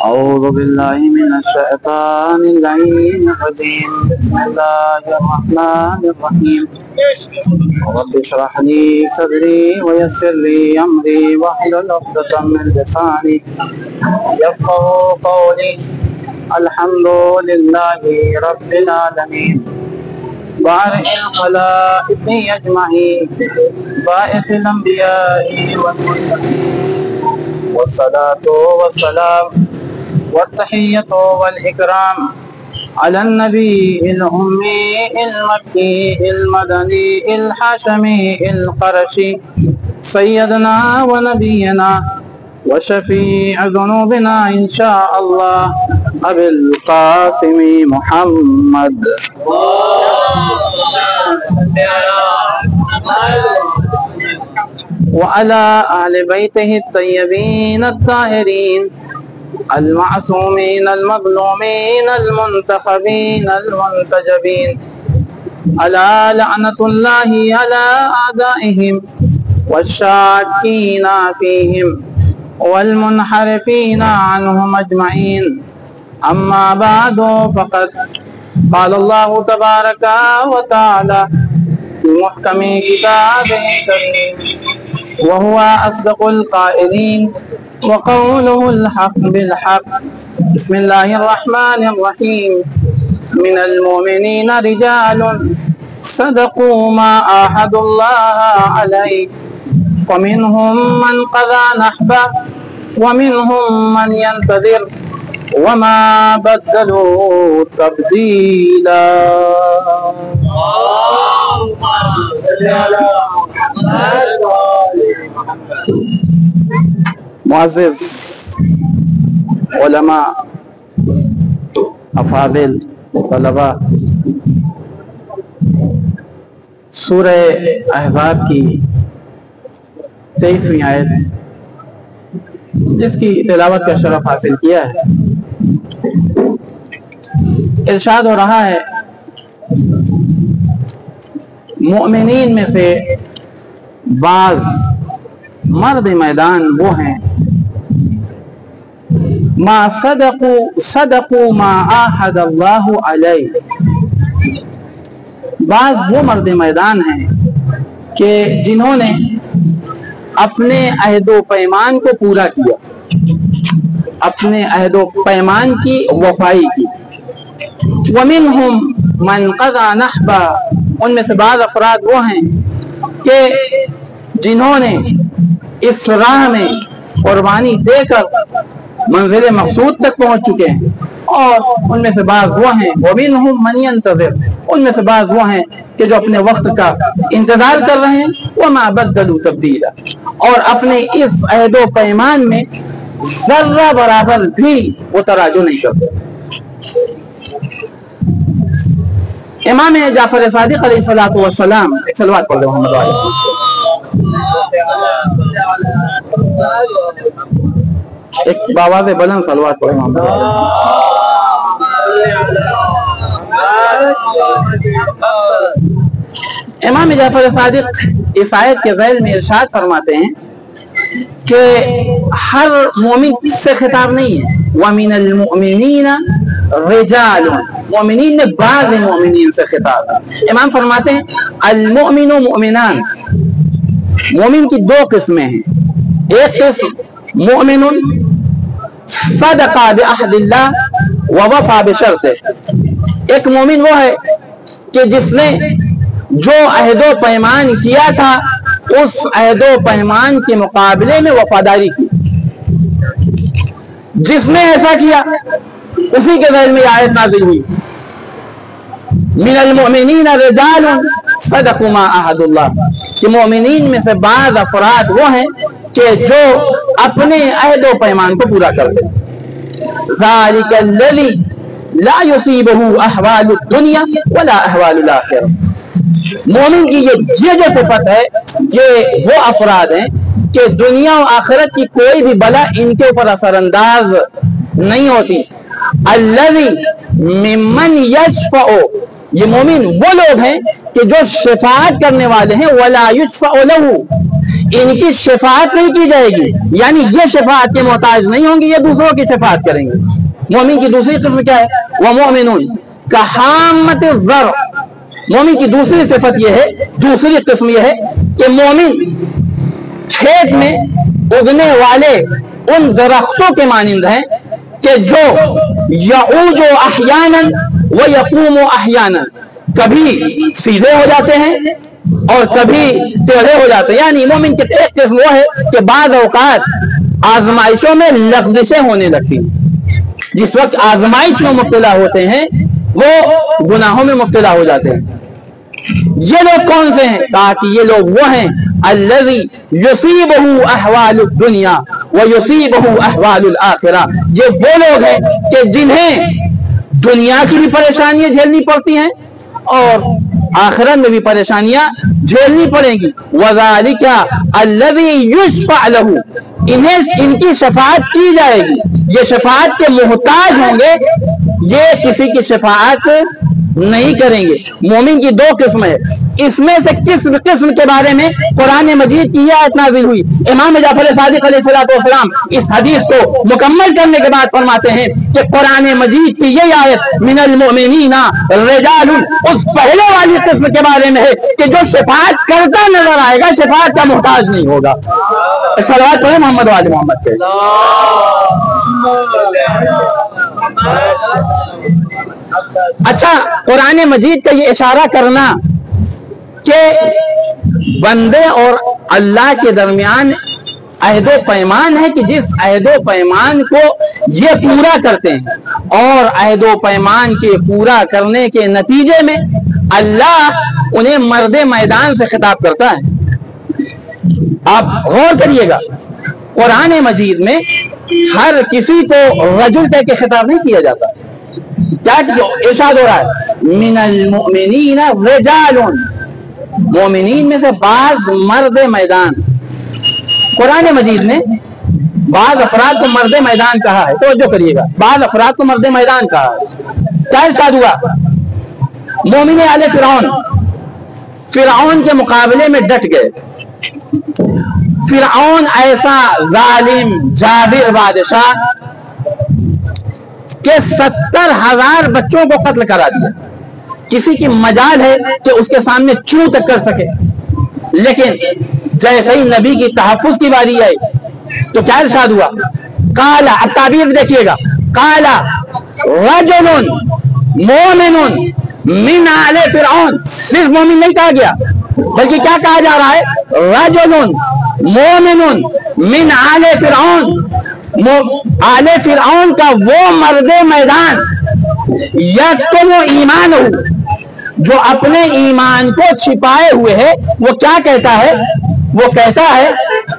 أعوذ بالله من الشيطان اللعين الرجيم. بسم الله الرحمن الرحيم. رب اشرح لي صدري ويسر لي أمري واحلل عقدة من لساني يفقهوا قولي. الحمد لله رب العالمين بارئ الخلائق أجمعين باعث الأنبياء والمرسلين والصلاة والسلام والتحية والإكرام على النبي الأمي المكي المدني الحاشمي القرشي سيدنا ونبينا وشفيع ذنوبنا إن شاء الله أبي القاسم محمد وعلى أهل بيته الطيبين الطاهرين المعصومين المظلومين المنتخبين المنتجبين. ألا لعنة الله على أعدائهم والشاكين فيهم والمنحرفين عنهم أجمعين. أما بعد فقد قال الله تبارك وتعالى في محكم كتابه الكريم وهو أصدق القائلين وقوله الحق بالحق. بسم الله الرحمن الرحيم. من المؤمنين رجال صدقوا ما عاهدوا الله عليه ومنهم من قضى نحبه ومنهم من ينتظر وما بدلوا تبديلا. معزز علماء افاضل طلباء، سورہ احزاب کی 23ویں آیت جس کی تلاوت کا شرف حاصل کیا ہے، ارشاد ہو رہا ہے مؤمنین میں سے بعض مرد میدان وہ ہیں ما صدقوا ما عاہد اللہ علیہ. بعض وہ مرد میدان ہیں کہ جنہوں نے اپنے عہد و پیمان کو پورا کیا، اپنے عہد و پیمان کی وفائی کی. ومنہم من قضى نحبہ، ان میں سے بعض افراد وہ ہیں کہ جنہوں نے اس راہ میں قربانی دے کر منزل مقصود تک پہنچ چکے ہیں، اور ان میں سے بعض وہ ہیں ومنہم من ينتظر، ان میں سے بعض وہ ہیں کہ جو اپنے وقت کا انتظار کر رہے ہیں. وما بدلوا تبدیلا، اور اپنے اس عہد و پیمان میں ذرہ برابر بھی وہ تراجع نہیں کرتے. امام جعفر صادق علیہ السلام، ایک صلوات پڑھ دو محمد علیہ. ایک باواز بلند صلوات پڑھے محمد. امام جعفر صادق اس آیت کے ذیل میں ارشاد فرماتے ہیں کہ ہر مومن سے خطاب نہیں ہے. وَمِنَ الْمُؤْمِنِينَ رِجَالٌ، مومنین میں بعض مومنین سے خطاب ہے. امام فرماتے ہیں المؤمن مؤمنان، مومن کی دو قسمیں ہیں. ایک قسم مؤمن صدق بعہد اللہ ووفى بشرطه، ایک مومن وہ ہے کہ جس نے جو عہد و پیمان کیا تھا اس عہد و پیمان کے مقابلے میں وفاداری کی. جس نے ایسا کیا اسی کے ذیل میں آیت نازل ہوئی من المؤمنین رجال صدقوا ما عاہدوا اللہ، کہ مومنین میں سے بعض افراد وہ ہیں کہ جو اپنے عہد و پیمان کو پورا کرتے. ذالک الذی لا یصیبہ احوال الدنیا ولا احوال الاخرہ، مومن کی یہ جو صفت ہے یہ وہ افراد ہیں کہ دنیا و آخرت کی کوئی بھی بلا ان کے اوپر اثر انداز نہیں ہوتی. الذی ممن یشفع، یہ مومن وہ لوگ ہیں کہ جو شفاعت کرنے والے ہیں. ولا یشفع لہ، इनकी शफाअत नहीं की जाएगी, यानी ये शफाअत के मोहताज नहीं होंगे, ये दूसरों की शफाअत करेंगे। मोमिन की दूसरी किस्म क्या है? वह मोमिनून कहामत ज़र। मोमिन की दूसरी सिफत यह है, दूसरी किस्म यह है कि मोमिन खेत में उगने वाले उन दरख्तों के मानिंद हैं कि जो यऊजु अहयानन व यकूमु अहयानन, कभी सीधे हो जाते हैं और कभी टेढ़े हो जाते हैं। यानी मोमिन की एक किस्म वो है कि बाद औकात आजमाइशों में लफ्ज़िशें होने लगती हैं। जिस वक्त आजमाइश में मुब्तला होते हैं वो गुनाहों में मुब्तला हो जाते हैं। ये लोग कौन से हैं? कहा कि ये लोग वो हैं अल्लज़ी युसीबहु अहवालुद दुनिया व युसीबहु अहवालुल आखिरा। ये वो लोग हैं कि जिन्हें दुनिया की भी परेशानियां झेलनी पड़ती हैं और आखिरत में भी परेशानियां झेलनी पड़ेंगी। वज़ालिका अल्लज़ी युशफ़अ लहु, इन्हें इनकी शफाअत की जाएगी, ये शफाअत के मोहताज होंगे, ये किसी की शफाअत नहीं करेंगे। मोमिन की दो किस्म है, इसमें से किस किस्म के बारे में कुरान मजीद की आयत नाज़िल हुई। इमाम जाफर सादिक अलैहिस्सलाम इस हदीस को मुकम्मल करने के बाद फरमाते हैं कि कुरान मजीद की ये आयत मिनल मुमिनीना रिजालुन, उस पहले वाली किस्म के बारे में है कि जो शफाअत करता नजर आएगा, शफाअत का मोहताज नहीं होगा। सलवात पढ़े मोहम्मद वाले मोहम्मद पे। अच्छा, कुरान मजीद का ये इशारा करना कि बंदे और अल्लाह के दरमियान अहदो पैमान है कि जिस अहदो पैमान को ये पूरा करते हैं और अहदो पैमान के पूरा करने के नतीजे में अल्लाह उन्हें मर्दे मैदान से खिताब करता है। आप गौर करिएगा, कुरान मजीद में हर किसी को रजुल कह के खिताब नहीं किया जाता। क्या इरशाद हो रहा है? मिनल मुमिनीना रिजालुन, मोमिनीन में से बाज मर्द मैदान। कुरान मजीद ने बाज अफराद को मर्द मैदान कहा है, तवज्जो करिएगा, बाज अफराद को मर्द मैदान कहा है। क्या इरशाद हुआ? मोमिन आले फिरऔन के मुकाबले में डट गए। फिरऔन ऐसा जालिम जाबिर बादशाह के 70,000 बच्चों को कत्ल करा दिया। किसी की मजाल है कि उसके सामने चू तक कर सके, लेकिन जैसे ही नबी की तहफ्फुज की बारी आई तो क्या इरशाद हुआ? काला, अब ताबीर देखिएगा, काला रजुलुन मोमिनुन मिन आले फिरऔन। सिर्फ मोमिन नहीं कहा गया, बल्कि क्या कहा जा रहा है? रजुलुन मोमिनुन मिन आले फिरऔन। आले फिरऔन का वो मर्दे मैदान यक्तुम ईमान हो, जो अपने ईमान को छिपाए हुए है, वो क्या कहता है? वो कहता है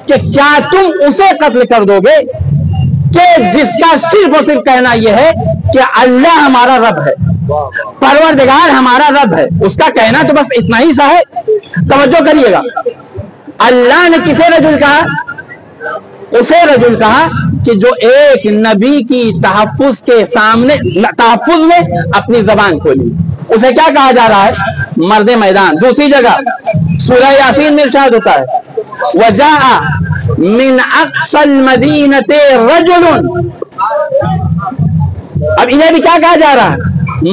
कि क्या तुम उसे कत्ल कर दोगे कि जिसका सिर्फ और सिर्फ कहना यह है कि अल्लाह हमारा रब है, परवरदिगार हमारा रब है। उसका कहना तो बस इतना ही सा है। तवज्जो करिएगा, अल्लाह ने किसे रजुल कहा? उसे रजुल कहा कि जो एक नबी की तहफ्फुज के सामने, तहफ्फुज में अपनी जबान खोली, उसे क्या कहा जा रहा है? मर्दे मैदान। दूसरी जगह सूरह यासीन में इरशाद होता है, वजाअ मिन अक़सल मदीनते रजुलुन। अब इन्हें भी क्या कहा जा रहा है?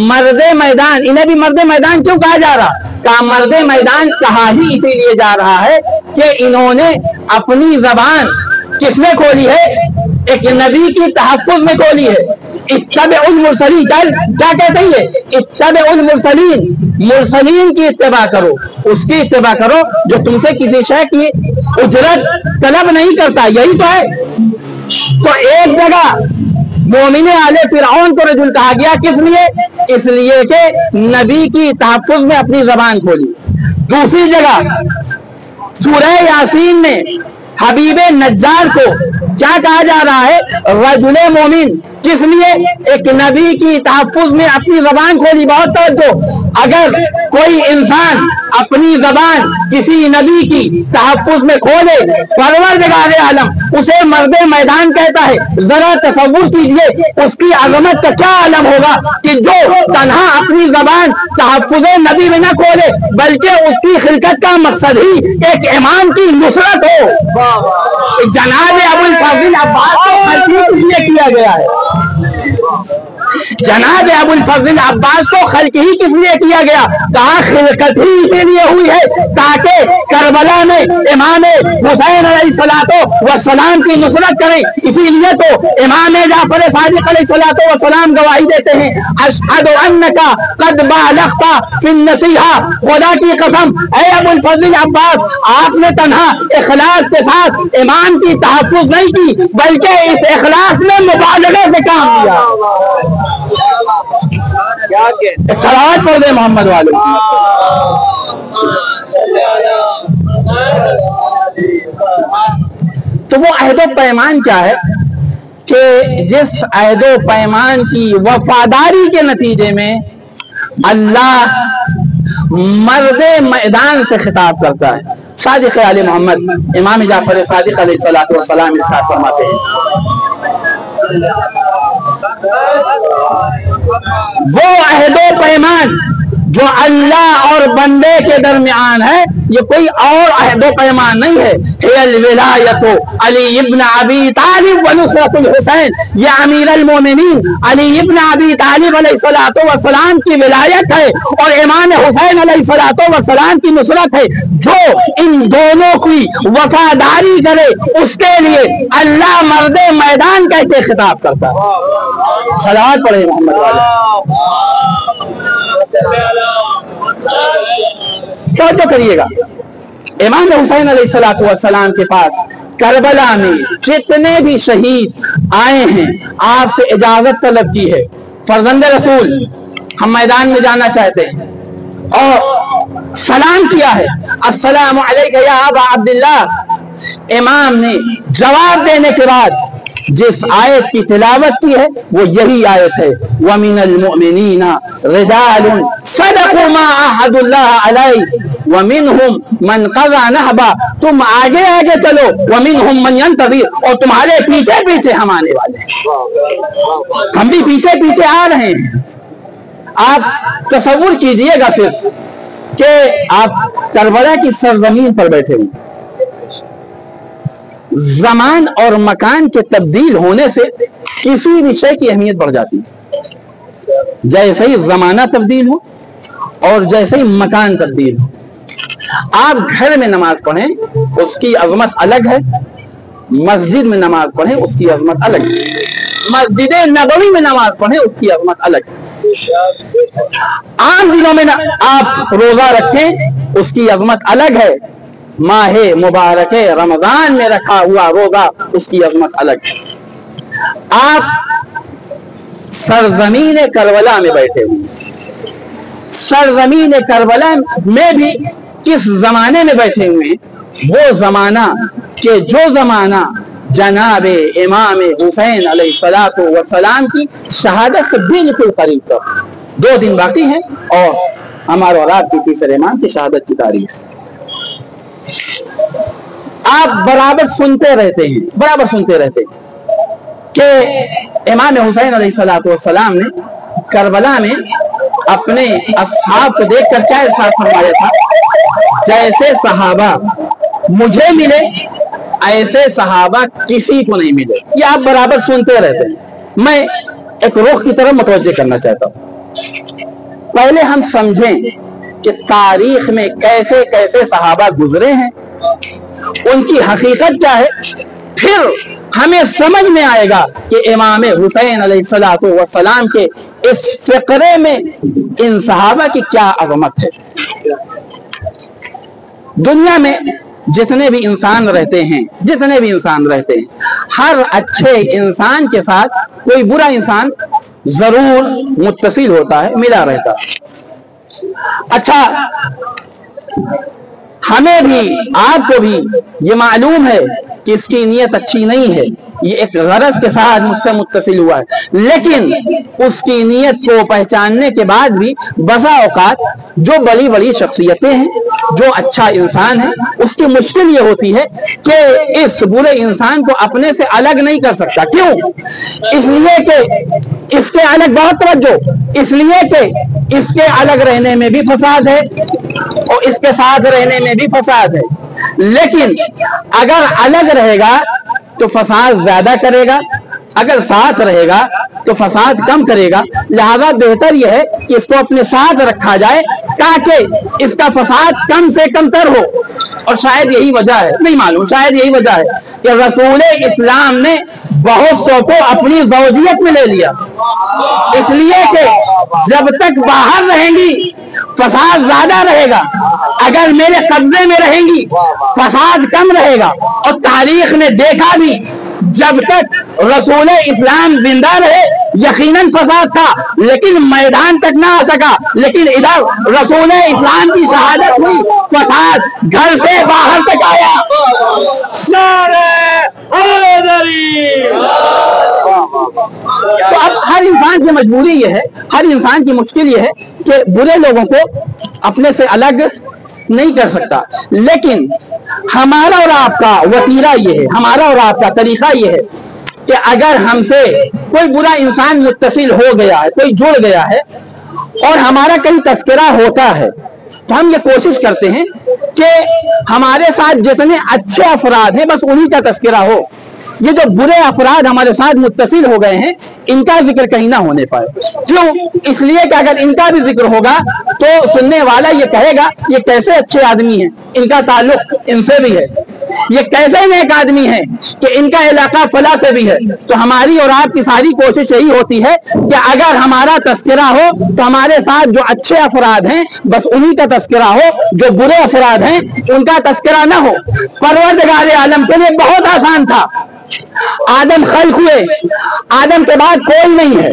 मर्दे मैदान। इन्हें भी मर्दे मैदान क्यों कहा जा रहा? कहा मर्दे मैदान कहा ही इसीलिए जा रहा है कि इन्होंने अपनी जबान किसने खोली है? एक नबी की तहफ्फुज में खोली है। इत्तबउल मुरसलीन, क्या कहते हैं? इत्तबउल मुरसलीन, मुरसलीन की इत्तिबा करो, उसकी इत्तिबा करो जो तुमसे किसी शय की उजरत तलब नहीं करता। यही तो है। तो एक जगह मोमिन आले फिरऔन को रजुल कहा गया, किस लिए? इसलिए कि नबी की तहफ्फुज में अपनी जबान खोली। दूसरी जगह सूरह यासीन में हबीबे नज्जार को क्या कहा जा रहा है? रजुले मोमिन। किस लिए? एक नबी की तहफ्फुज़ में अपनी जबान खोली। बहुत तवज्जो, अगर कोई इंसान अपनी जबान किसी नबी की तहफ्फुज़ में खोले, परवरदिगार आलम उसे मर्दे मैदान कहता है। जरा तसव्वुर कीजिए उसकी अजमत का क्या आलम होगा कि जो तन्हा अपनी जबान तहफ्फुज़ नबी में न खोले, बल्कि उसकी खिलकत का मकसद ही एक इमाम की नुसरत हो। जनाब अबुल फज़ल अब्बास को खल्क़ी किसलिए किया गया है? जनाब अबुल फज़ल अब्बास को खल्क़ ही किस लिए किया गया? कहा खिलकत ही इसीलिए हुई है ताकि करबला में इमाम हुसैन अलैहिस्सलातो वस्सलाम की नुसरत करें। इसीलिए तो इमाम जाफर सादिक अलैहिस्सलातो वस्सलाम गवाही देते हैं, अशहदु अन्नका क़द बालग़ता फ़िन नसीहा। खुदा की कसम ऐ अबुल फज़ल अब्बास, आपने तन्हा इखलास के साथ इमाम की तहफ्फुज़ नहीं की, बल्कि इस इखलास में मुबालगा से काम लिया। एक सलावत पढ़ दे मोहम्मद वाले। तो वो अहदो पैमान क्या है कि जिस अहदो पैमान की वफादारी के नतीजे में अल्लाह मर्दे मैदान से खिताब करता है। सादिक आले मोहम्मद इमाम जाफर सादिक अलैहिस्सलातु वस्सलाम इरशाद फरमाते हैं, वो अहदो पैमान जो अल्लाह और बंदे के दरमियान है, ये कोई और अहदो पैमान नहीं है। हियल विलायतो अली इब्न अबी तालिब व नुसरतुल हुसैन, ये अमीर अल मोमिनीन अली इब्न अबी तालिब अलैहिस्सलातु वस्सलाम की विलायत है और इमाम हुसैन अलैहिस्सलातु वस्सलाम की नुसरत है। जो इन दोनों की वफादारी करे उसके लिए अल्लाह मर्दे मैदान कहते खिताब करता है। सलावत पढ़े मोहम्मद वाले। तो करिएगा, इमाम हुसैन अलैहिस्सलातु वस्सलाम के पास करबला में जितने भी शहीद आए हैं, आपसे इजाजत तलब की है, फर्जंदे रसूल हम मैदान में जाना चाहते हैं, और सलाम किया है, अस्सलामु अलैका या अबा अब्दुल्लाह। इमाम ने जवाब देने के बाद जिस आयत की तिलावत की है वो यही आयत है, वमिनल मुमिनीना रिजालुन सदक़ू मा अहदुल्लाह अलैहि व मिनहुम मन क़ज़ा नहबा। तुम आगे आगे चलो, व मिनहुम मन यंतज़िर, और तुम्हारे पीछे पीछे हम आने वाले हैं। हम भी पीछे पीछे आ रहे हैं। आप तसव्वुर कीजिएगा सिर्फ कि आप करबला की सरजमीन पर बैठे हैं। ज़मान और मकान के तब्दील होने से किसी विषय की अहमियत बढ़ जाती है। जैसे ही ज़माना तब्दील हो और जैसे ही मकान तब्दील हो। आप घर में नमाज पढ़ें उसकी अजमत अलग है, मस्जिद में नमाज पढ़ें उसकी अजमत अलग है, मस्जिद नबवी में नमाज पढ़ें उसकी अजमत अलग है। आम दिनों में आप रोजा रखें उसकी अजमत अलग है, माहे मुबारक रमजान में रखा हुआ रोजा उसकी अजमत अलग है। आप सरजमीन करबला में बैठे हुए, सरजमीन करबला में भी किस जमाने में बैठे हुए हैं? वो जमाना के जो जमाना जनाब इमाम हुसैन अलैहिस्सलातु वस्सलाम की शहादत से बिल्कुल करीब तक 2 दिन बाकी हैं और हमारे और आपकी तीसरे इमाम की शहादत की तारीख। आप बराबर सुनते रहते हैं, बराबर सुनते रहते हैं कि इमाम हुसैन अलैहिस्सलातु वस्सलाम ने करबला में अपने अस्हाब को देखकर क्या इरशाद फरमाया था, जैसे सहाबा मुझे मिले ऐसे सहाबा किसी को नहीं मिले। ये आप बराबर सुनते रहते हैं। मैं एक रुख की तरफ मुतवज्जे करना चाहता हूं। पहले हम समझें कि तारीख में कैसे कैसे सहाबा गुजरे हैं, उनकी हकीकत क्या है, फिर हमें समझ में आएगा कि इमाम हुसैन अलैहिस्सलातु वस्सलाम के इस फिक्रे में इन सहाबा की क्या अज़मत है। दुनिया में जितने भी इंसान रहते हैं, जितने भी इंसान रहते हैं, हर अच्छे इंसान के साथ कोई बुरा इंसान जरूर मुत्तसिल होता है, मिला रहता है। अच्छा, हमें भी आपको भी ये मालूम है कि इसकी नीयत अच्छी नहीं है, ये एक गरज के साथ मुझसे मुत्तसिल हुआ है, लेकिन उसकी नीयत को पहचानने के बाद भी बसा औकात जो बड़ी बड़ी शख्सियतें हैं, जो अच्छा इंसान है, उसकी मुश्किल ये होती है कि इस बुरे इंसान को अपने से अलग नहीं कर सकता। क्यों? इसलिए कि इसके अलग, बहुत तवज्जो, इसलिए कि इसके अलग रहने में भी फसाद है और इसके साथ रहने में भी फसाद है। लेकिन अगर अलग रहेगा तो फसाद ज्यादा करेगा, अगर साथ रहेगा तो फसाद कम करेगा। लिहाजा बेहतर यह है कि इसको अपने साथ रखा जाए ताकि इसका फसाद कम से कम तर हो। और शायद यही वजह है, नहीं मालूम, शायद यही वजह है कि रसूल इस्लाम ने बहुत सौ को अपनी ज़ौजियत में ले लिया, इसलिए कि जब तक बाहर रहेंगी फसाद ज्यादा रहेगा, अगर मेरे कब्जे में रहेंगी फसाद कम रहेगा। और तारीख ने देखा भी, जब तक रसूल इस्लाम जिंदा रहे यकीनन फसाद था, लेकिन मैदान तक ना आ सका। लेकिन इधर रसूल इस्लाम की शहादत हुई, फसाद घर से बाहर तक आया। तो अब हर इंसान की मजबूरी ये है, हर इंसान की मुश्किल ये है कि बुरे लोगों को अपने से अलग नहीं कर सकता। लेकिन हमारा और आपका वतीरा ये है, हमारा और आपका तरीका ये है कि अगर हमसे कोई बुरा इंसान मुत्तसिल हो गया है, कोई जुड़ गया है और हमारा कहीं तस्करा होता है, तो हम ये कोशिश करते हैं कि हमारे साथ जितने अच्छे अफराद हैं बस उन्हीं का तस्करा हो। ये जो बुरे अफराद हमारे साथ मुत्तसिल हो गए हैं इनका जिक्र कहीं ना होने पाए। क्यों? इसलिए कि अगर इनका भी जिक्र होगा तो सुनने वाला ये कहेगा ये कैसे अच्छे आदमी हैं, इनका ताल्लुक इनसे भी है, ये कैसे नेक आदमी है कि इनका इलाका फला से भी है। तो हमारी और आपकी सारी कोशिश यही होती है कि अगर हमारा तस्करा हो तो हमारे साथ जो अच्छे अफराद हैं बस उन्हीं का तस्करा हो, जो बुरे अफराद हैं उनका तस्करा ना हो। परवरदिगार आलम के लिए बहुत आसान था, आदम खल्क हुए, आदम के बाद कोई नहीं है।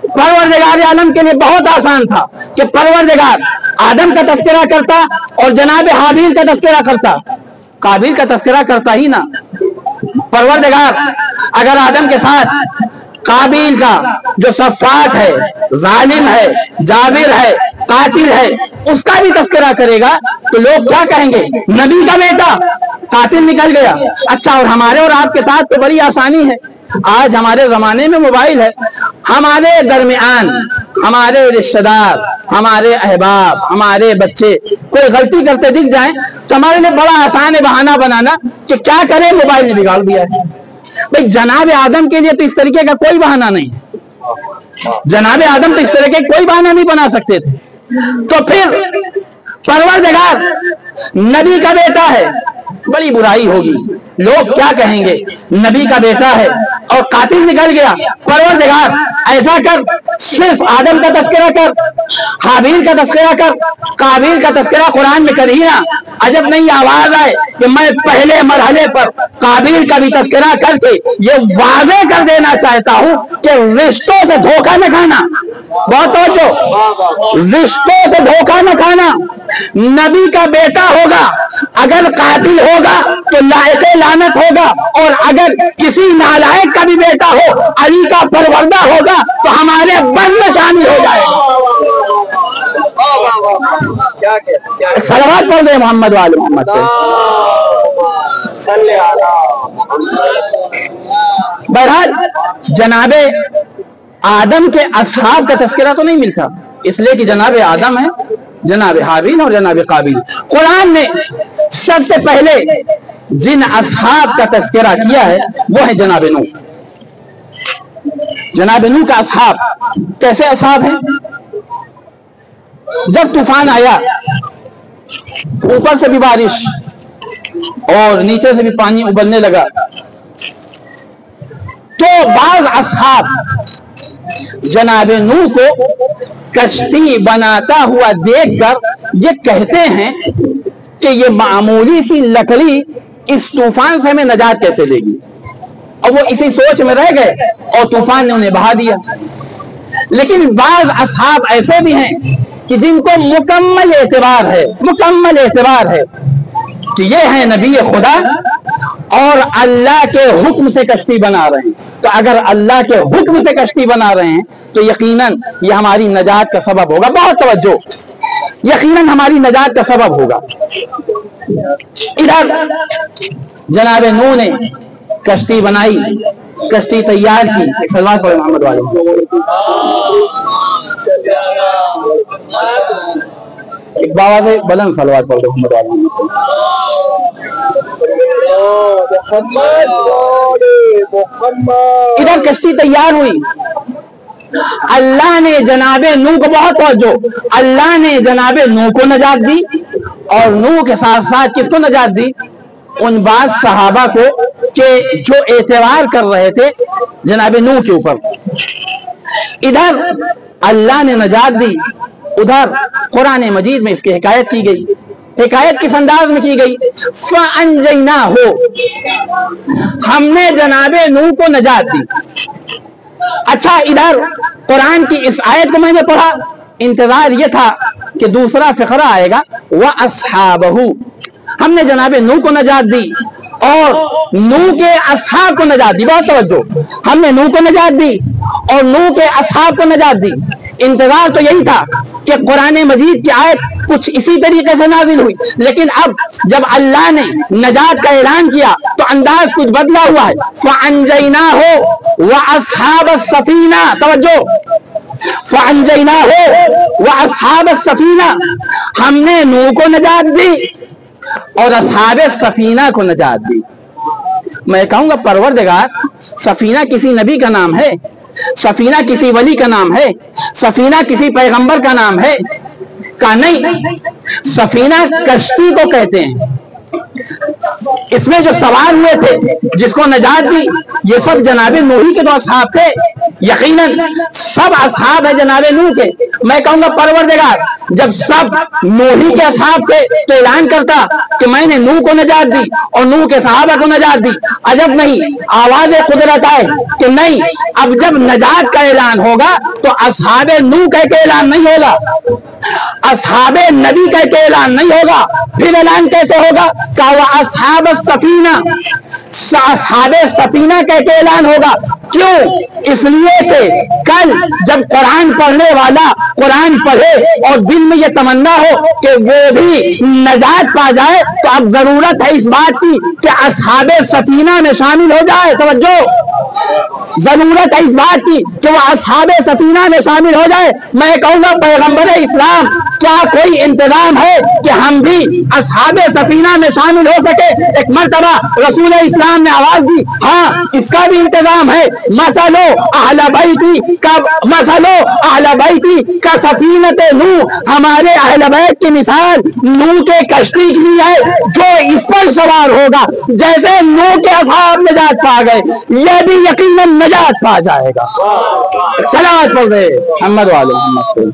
परवरदिगार आलम के लिए बहुत आसान था कि परवरदिगार आदम का तस्करा करता और जनाब हाबील का तस्करा करता, काबिल का तस्करा करता ही ना। परवरदिगार अगर आदम के साथ काबिल का जो सफ़ाक है, जालिम है, जाबिर है, कातिल है, उसका भी तस्करा करेगा तो लोग क्या कहेंगे? नबी का बेटा कातिल निकल गया। अच्छा, और हमारे और आपके साथ तो बड़ी आसानी है, आज हमारे जमाने में मोबाइल है, हमारे दरमियान हमारे रिश्तेदार, हमारे अहबाब, हमारे बच्चे कोई गलती करते दिख जाएं तो हमारे लिए बड़ा आसान है बहाना बनाना कि क्या करें, मोबाइल ने बिगाड़ दिया है। भाई जनाब आदम के लिए तो इस तरीके का कोई बहाना नहीं, जनाब आदम तो इस तरह के कोई बहाना नहीं बना सकते थे। तो फिर परवरदिगार नबी का बेटा है, बड़ी बुराई होगी, लोग क्या कहेंगे? नबी का बेटा है और कातिल निकल गया। परवरदिगार ऐसा कर, सिर्फ आदम का तस्करा कर, हाबील का तस्करा कर, काबिल का तस्करा कुरान में कर ही ना। अजब नहीं आवाज आए कि मैं पहले मरहले पर काबिल का भी तस्करा करके ये वादे कर देना चाहता हूं कि रिश्तों से धोखा न खाना, बहुत तवज्जो, रिश्तों से धोखा न खाना। नबी का बेटा होगा, अगर कातिल होगा तो लायके लानत होगा, और अगर किसी नालायक का भी बेटा हो, अली का परवरदा होगा तो हमारे बंद में शामिल हो जाएगा। सलवात पढ़ दे मोहम्मद वाले मोहम्मद पे। बहरहाल जनाबे आदम के असहाब का तस्करा तो नहीं मिलता, इसलिए कि जनाब आदम है, जनाब हाबील और जनाब काबिल। कुरान ने सबसे पहले जिन असहाब का तस्करा किया है वो है जनाब नूह। जनाब नूह का असहाब कैसे असहाब हैं? जब तूफान आया, ऊपर से भी बारिश और नीचे से भी पानी उबलने लगा, तो बाज असहाब जनाब नूह को कश्ती बनाता हुआ देखकर ये कहते हैं कि ये मामूली सी लकड़ी इस तूफान से हमें नजात कैसे लेगी। और वो इसी सोच में रह गए और तूफान ने उन्हें बहा दिया। लेकिन बाज असहाब ऐसे भी हैं कि जिनको मुकम्मल एतबार है, मुकम्मल एतबार है कि ये है नबी खुदा और अल्लाह के हुक्म से कश्ती बना रहे हैं। तो अगर अल्लाह के हुक्म से कश्ती बना रहे हैं तो यकीनन ये हमारी नजात का सबब होगा। बहुत तवज्जो, यकीनन हमारी नजात का सबब होगा। इधर जनाब नूह ने कश्ती बनाई, कश्ती तैयार की। एक सलवात पढ़े मोहम्मद वाले, एक बाबा से बुलंद सलवात पढ़ दो मोहम्मद वाले। इधर कश्ती तैयार हुई। अल्लाह ने जनाबे नूह को, बहुत तवज्जो, अल्लाह ने जनाबे नूह को नजात दी और नूह के साथ साथ किसको नजात दी? उन बात सहाबा को कि जो एतवार कर रहे थे जनाबे नूह के ऊपर। इधर अल्लाह ने नजात दी, उधर कुरान मजीद में इसकी हिकायत की गई। हिकायत किस अंदाज में की गई? फ़अंजयना हो, हमने जनाबे नूह को नजात दी। अच्छा, इधर कुरान की इस आयत को मैंने पढ़ा, इंतजार ये था कि दूसरा फिक्रा आएगा, व अस्हाबहू, हमने जनाबे नूह को नजात दी और नूह के असहाब को नजात दी। बहुत तवज्जो, हमने नूह को नजात दी और नूह के असहाब को नजात दी। इंतजार तो यही था कि कुरान मजीद की आयत कुछ इसी तरीके से नाजिल हुई, लेकिन अब जब अल्लाह ने नजात का ऐलान किया तो अंदाज कुछ बदला हुआ है। फ़अंजयना हो व अस्हाब सफीना, तवज्जो, फ़अंजयना हो व अस्हाब सफीना, हमने नूह को नजात दी और अस्हाब सफीना को नजात दी। मैं कहूंगा परवरदिगार, सफीना किसी नबी का नाम है, सफीना किसी वली का नाम है, सफीना किसी पैगंबर का नाम है? का नहीं, सफीना कश्ती को कहते हैं। इसमें जो सवार हुए थे, जिसको नजात दी, ये सब जनाबे नूही के तो असहाब थे, यकीनन सब असहाब है जनाबे नूह के। मैं कहूंगा परवरदिगार, जब सब नूही के असहाब थे तो ऐलान करता कि मैंने नूह को नजात दी और नूह के सहाबा को नजात दी। अजब नहीं, आवाज कुदरत आए कि नहीं, अब जब नजात का ऐलान होगा तो असहाबे नूह कह के ऐलान नहीं होगा, असहाबे नबी कह के ऐलान नहीं होगा। फिर ऐलान कैसे होगा? का वह असहाब सफीना, असहाबे सफीना कह के ऐलान होगा। क्यों? इसलिए कि कल जब कुरान पढ़ने वाला कुरान पढ़े और दिल में ये तमन्ना हो कि वो भी नजात पा जाए, तो अब जरूरत है इस बात की कि असहाबे सफीना में शामिल हो जाए। तवज्जो, जरूरत है इस बात की कि वो असहाबे सफीना में शामिल हो जाए। मैं कहूंगा पैगंबर इस्लाम, क्या कोई इंतजाम है कि हम भी असहाबे सफीना में शामिल हो सके? एक मर्तबा रसूल इस्लाम ने आवाज दी, हाँ इसका भी इंतजाम है। मसलो अहले बैती का, मसलो अहले बैती का सफीनत नूह, हमारे अहले बैत की मिसाल नूह के कश्ती की है, जो इस पर सवार होगा जैसे नूह के असहाब नजात पा गए, यह भी यकीनन नजात पा जाएगा। सलावत पढ़ रहे मोहम्मद वाले मोहम्मद।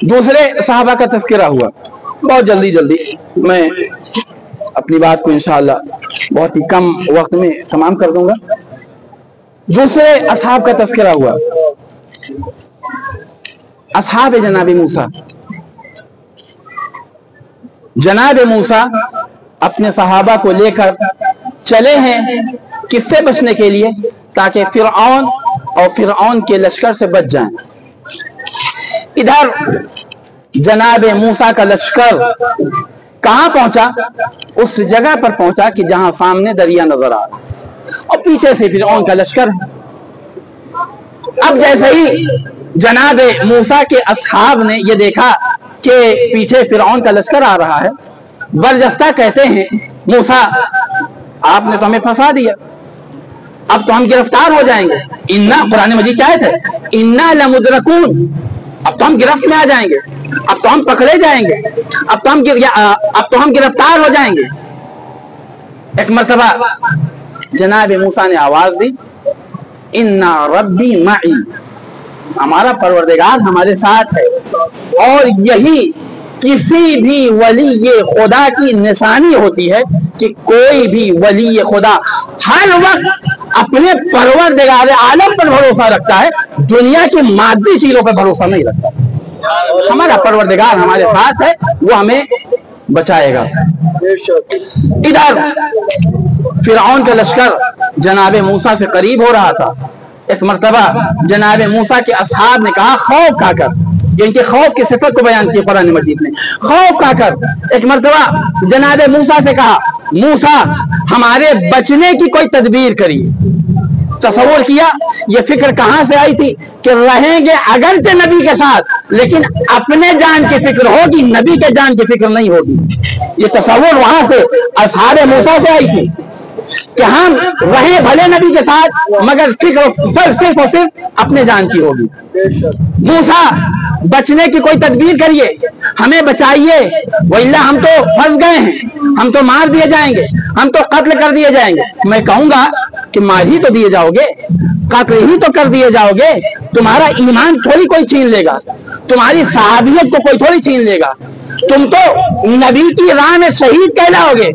दूसरे सहाबा का तज़किरा हुआ। बहुत जल्दी जल्दी मैं अपनी बात को इंशाअल्लाह बहुत ही कम वक्त में तमाम कर दूंगा। दूसरे असहाब का तज़किरा हुआ, असहाब जनाब मूसा। जनाब मूसा अपने सहाबा को लेकर चले हैं, किससे बचने के लिए? ताकि फिरऔन और फिरऔन के लश्कर से बच जाएं। इधर जनाब मूसा का लश्कर कहां पहुंचा? उस जगह पर पहुंचा कि जहां सामने दरिया नजर आ रहा और पीछे से फिरऔन का लश्कर। अब जैसे ही जनाब मूसा के असहाब ने यह देखा कि पीछे फिरऔन का लश्कर आ रहा है, बरजस्ता कहते हैं, मूसा आपने तो हमें फंसा दिया, अब तो हम गिरफ्तार हो जाएंगे। इन्ना, कुरान मजीद क्या है? इन्ना लमुदरकून, अब तो हम गिरफ्त में आ जाएंगे, अब तो हम पकड़े जाएंगे, अब तो हम गिरफ्तार हो जाएंगे। एक मर्तबा जनाब मूसा ने आवाज दी, इन्ना रब्बी माई, हमारा परवरदिगार हमारे साथ है और यही किसी भी वली खुदा की निशानी होती है कि कोई भी वली खुदा हर वक्त अपने परवरदिगार आलम पर भरोसा रखता है, दुनिया की मादी चीजों पर भरोसा नहीं रखता। हमारा परवरदिगार हमारे साथ है, वो हमें बचाएगा। इधर फिरौन का लश्कर जनाबे मूसा से करीब हो रहा था। एक मर्तबा जनाबे मूसा के असहाब ने कहा खौफ खाकर, इनके खौफ की सिफत को बयान की कुरान मजीद ने, खौफ खाकर एक मर्तबा जनाबे मूसा से कहा, मूसा हमारे बचने की कोई तदबीर करिए। तसव्वुर किया, ये फिक्र कहां से आई थी कि रहेंगे अगरचे नबी के साथ, लेकिन अपने जान की फिक्र होगी, नबी के जान की फिक्र नहीं होगी। ये तसव्वुर वहां से असहाबे मूसा से आई थी कि हम रहे भले नबी के साथ, मगर फिक्र सिर्फ और सिर्फ अपने जान की होगी। मूसा बचने की कोई तदबीर करिए, हमें बचाइए, वल्ला हम तो फंस गए हैं, हम तो मार दिए जाएंगे, हम तो कत्ल कर दिए जाएंगे। मैं कहूंगा कि मार ही तो दिए जाओगे, कत्ल ही तो कर दिए जाओगे, तुम्हारा ईमान थोड़ी कोई छीन लेगा, तुम्हारी सहाबियत को कोई थोड़ी छीन लेगा, तुम तो नबी की राह में शहीद कहलाओगे,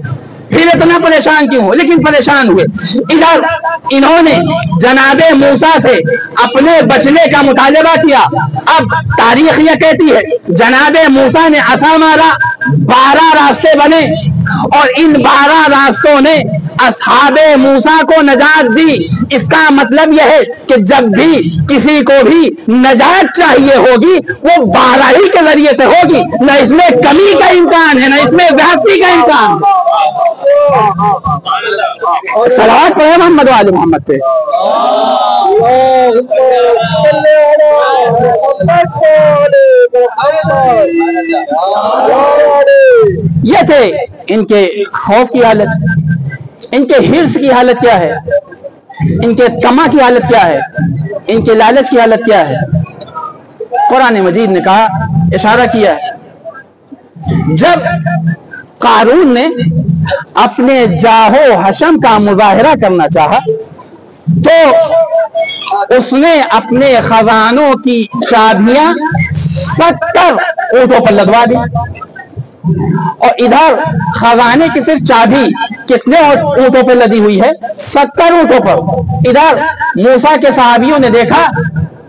फिर इतना परेशान क्यों हो? लेकिन परेशान हुए। इधर इन्होंने जनाबे मूसा से अपने बचने का मुतालबा किया। अब तारीख यह कहती है जनाबे मूसा ने असा मारा, 12 रास्ते बने और इन 12 रास्तों ने असहाबे मूसा को नजात दी। इसका मतलब यह है कि जब भी किसी को भी नजात चाहिए होगी वो 12 ही के जरिए से होगी, न इसमें कमी का इम्कान है, न इसमें व्याप्ति का इम्कान। सलावत पढ़े मोहम्मद वाले मोहम्मद पे। ये थे इनके खौफ की हालत, इनके हिर्स की हालत क्या है, इनके तमा की हालत क्या है, इनके लालच की हालत क्या है। कुरान मजीद ने कहा, इशारा किया है, जब कारून ने अपने जाहो हशम का मुजाहिरा करना चाहा तो उसने अपने खजानों की चाबियां 70 ऊंटों पर लदवा दी। और इधर खजाने की सिर्फ चाबी कितने ऊंटों पर लदी हुई है? 70 ऊंटों पर। इधर मूसा के सहाबियों ने देखा,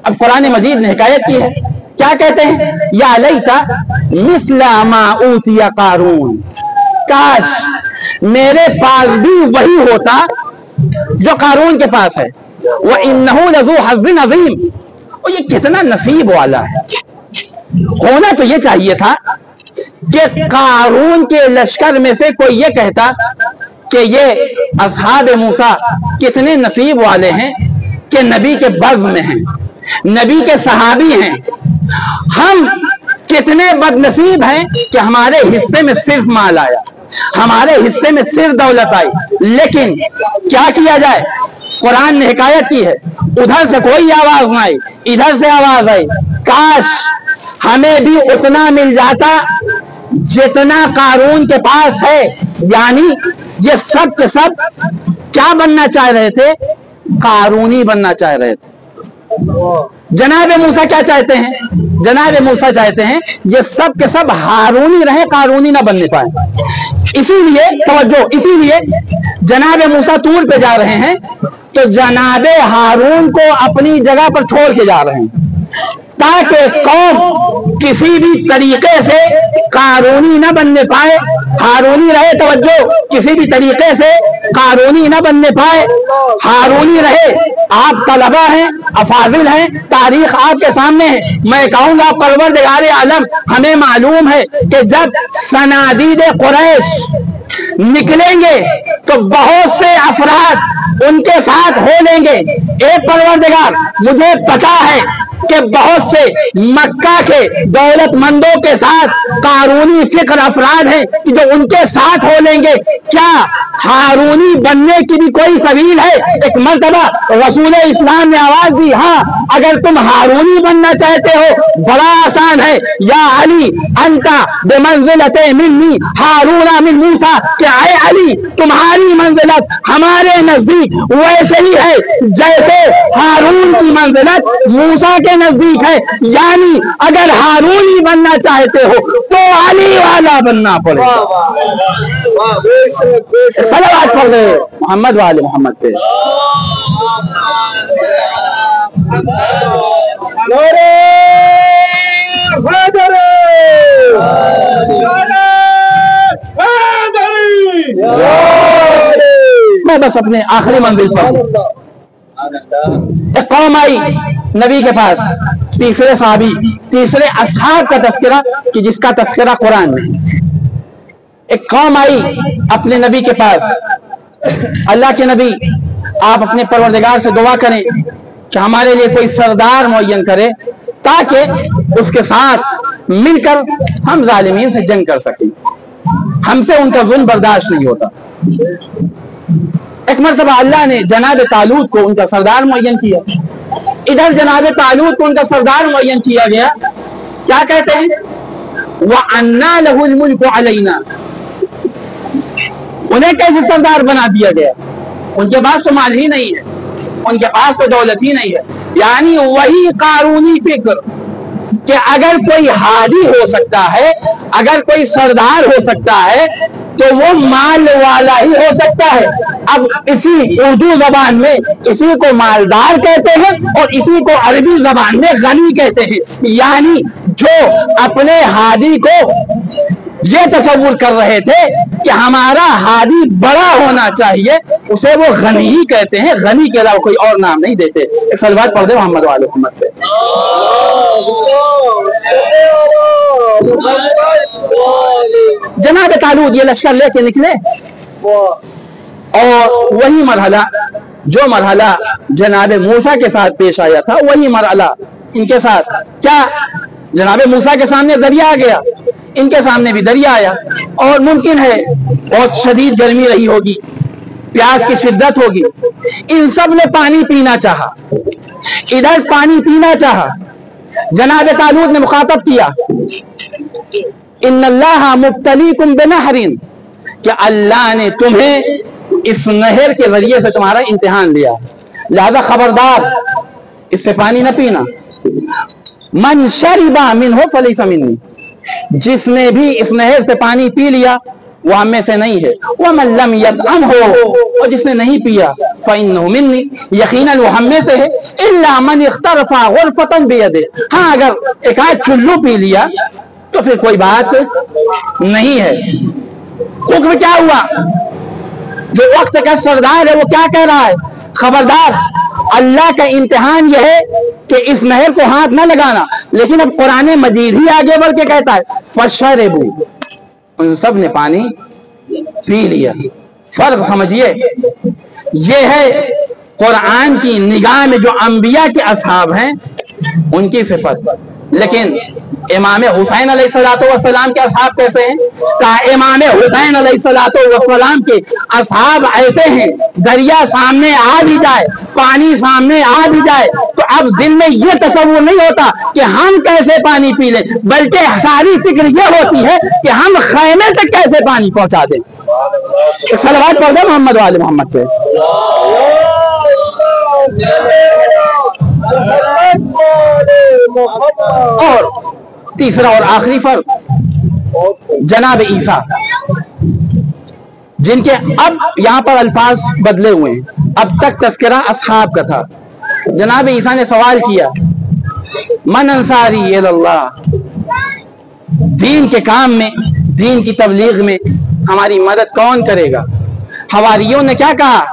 अब कुरान मजीद ने हिकायत की है, क्या कहते हैं? या लैता मिस्ला मा ऊतिया कारून, काश मेरे पास भी वही होता जो कारून के पास है। वह इन्नहु लज़ू हज़्ज़िन अज़ीम, और ये कितना नसीब वाला है। होना तो ये चाहिए था कि कारून के लश्कर में से कोई ये कहता कि ये असहाब मूसा कितने नसीब वाले हैं कि नबी के बज़्म में हैं, नबी के सहाबी हैं। हम कितने बदनसीब हैं कि हमारे हिस्से में सिर्फ माल आया, हमारे हिस्से में सिर्फ दौलत आई। लेकिन क्या किया जाए, कुरान ने हिकायत की है, उधर से कोई आवाज ना आई, इधर से आवाज आई, काश हमें भी उतना मिल जाता जितना कारून के पास है। यानी ये सब के सब क्या बनना चाह रहे थे? कारूनी बनना चाह रहे थे। जनाब मूसा क्या चाहते हैं? जनाब मूसा चाहते हैं ये सब के सब हारूनी रहे, कारूनी ना बनने पाए। इसीलिए तवज्जो, इसीलिए जनाब मूसा तूर पे जा रहे हैं तो जनाब हारून को अपनी जगह पर छोड़ के जा रहे हैं ताकि कौम किसी भी तरीके से कारूनी न बनने पाए, हारूनी रहे। तवज्जो, किसी भी तरीके से कारूनी न बनने पाए, हारूनी रहे। आप तलबा हैं, अफाजिल हैं, तारीख आपके सामने है। मैं कहूंगा परवरदिगार आलम, हमें मालूम है कि जब सनादीद कुरैश निकलेंगे तो बहुत से अफराद उनके साथ हो लेंगे। एक परवरदिगार, मुझे पता है कि बहुत से मक्का के दौलतमंदों के साथ कारूनी फिक्र अफराद हैं कि जो उनके साथ हो लेंगे। क्या हारूनी बनने की भी कोई सबील है? एक मर्तबा रसूल इस्लाम ने आवाज दी, हाँ अगर तुम हारूनी बनना चाहते हो बड़ा आसान है, या अली अंता बेमंजिलते मिन्नी हारूना मिन मूसा, कि आए अली तुम्हारी मंजिलत हमारे नजदीक वैसे ही है जैसे हारून की मंजिलत मूसा के کے نزدیک ہے، یعنی اگر ہارونی بننا چاہتے ہو تو علی والا بننا پڑے گا۔ صلوات پڑھ دے محمد والے محمد پہ۔ میں بس اپنے آخری منزل پر، ایک قوم آئی نبی کے پاس، تیسرے صحابی، تیسرے اصحاب کا تذکرہ کہ جس کا تذکرہ قرآن میں۔ ایک قوم آئی اپنے نبی کے پاس، اللہ کے نبی آپ اپنے پروردگار سے دعا کریں کہ ہمارے لیے کوئی سردار معین کرے تاکہ اس کے ساتھ مل کر ہم ظالمین سے جنگ کر سکیں، ہم سے ان کا ظلم برداشت نہیں ہوتا۔ ایک مرتبہ اللہ نے جناب طالوت کو ان کا سردار معین کیا، ادھر جناب طالوت کو ان کا سردار معین کیا گیا، کیا کہتے ہیں وَأَنَّا لَهُ الْمُلْكُ عَلَيْنَا، انہیں کیسے سردار بنا دیا گیا؟ ان کے پاس تو مال ہی نہیں ہے، ان کے پاس تو دولت ہی نہیں ہے، یعنی وہی قارونی فکر کہ اگر کوئی ہادی ہو سکتا ہے، اگر کوئی سردار ہو سکتا ہے تو وہ مال والا ہی ہو سکتا ہے۔ اب اسی اردو زبان میں اسی کو مالدار کہتے ہیں اور اسی کو عربی زبان میں غنی کہتے ہیں، یعنی جو اپنے ہادی کو یہ تصور کر رہے تھے کہ ہمارا ہادی بڑا ہونا چاہیے، اسے وہ غنی ہی کہتے ہیں، غنی کے علاوہ کوئی اور نام نہیں دیتے۔ ایک صلوات پڑھ دے محمد والے محمد سے۔ جناب طالوت یہ لشکر لے کے نکلے، اور وہی مرحلہ جو مرحلہ جناب موسیٰ کے ساتھ پیش آیا تھا وہی مرحلہ ان کے ساتھ، کیا جناب موسیٰ کے سامنے دریا آ گیا، ان کے سامنے بھی دریا آیا، اور ممکن ہے بہت شدید گرمی رہی ہوگی، پیاس کی شدت ہوگی، ان سب نے پانی پینا چاہا، ادھر پانی پینا چاہا، جناب طالوت نے مخاطب کیا ان اللہ مبتلیکم بنہر، کہ اللہ نے تمہیں اس نہر کے ذریعے سے تمہارا امتحان لیا، لہذا خبردار اس سے پانی نہ پینا۔ من شرب منہ فلیس منی، جس نے بھی اس نہر سے پانی پی لیا وہ ہم میں سے نہیں ہے، ومن لم یطعمہ، اور جس نے نہیں پیا فإنہ منی، یقیناً وہ ہم میں سے ہے، الا من اغترف غرفۃ بیدہ، ہاں اگر ایک آدھ چلو پی لیا تو پھر کوئی بات نہیں ہے۔ حکم کیا ہوا؟ جو وقت کا سردار ہے وہ کیا کہہ رہا ہے؟ خبردار، اللہ کا امتحان یہ ہے کہ اس نہر کو ہاتھ نہ لگانا، لیکن اب قرآن مجید ہی آگے بڑھ کے کہتا ہے فشربوا، ان سب نے پانی پی لیا۔ فرق سمجھیے، یہ ہے قرآن کی نگاہ میں جو انبیاء کے اصحاب ہیں ان کی صفت، لیکن امام حسین علیہ السلام کے اصحاب کیسے ہیں؟ کہا امام حسین علیہ السلام کے اصحاب ایسے ہیں، دریا سامنے آ بھی جائے، پانی سامنے آ بھی جائے تو اب دل میں یہ تصور نہیں ہوتا کہ ہم کیسے پانی پی لیں، بلکہ ساری فکر یہ ہوتی ہے کہ ہم خیمے تک کیسے پانی پہنچا دیں۔ صلوات پڑھ دیں محمد والے محمد پہ۔ اور تیسرا اور آخری فرق جناب عیسیٰ، جن کے اب یہاں پر الفاظ بدلے ہوئے ہیں، اب تک تذکرہ اصحاب کا تھا۔ جناب عیسیٰ نے سوال کیا من انصاری الی اللہ، دین کے کام میں، دین کی تبلیغ میں ہماری مدد کون کرے گا؟ حواریوں نے کیا کہا؟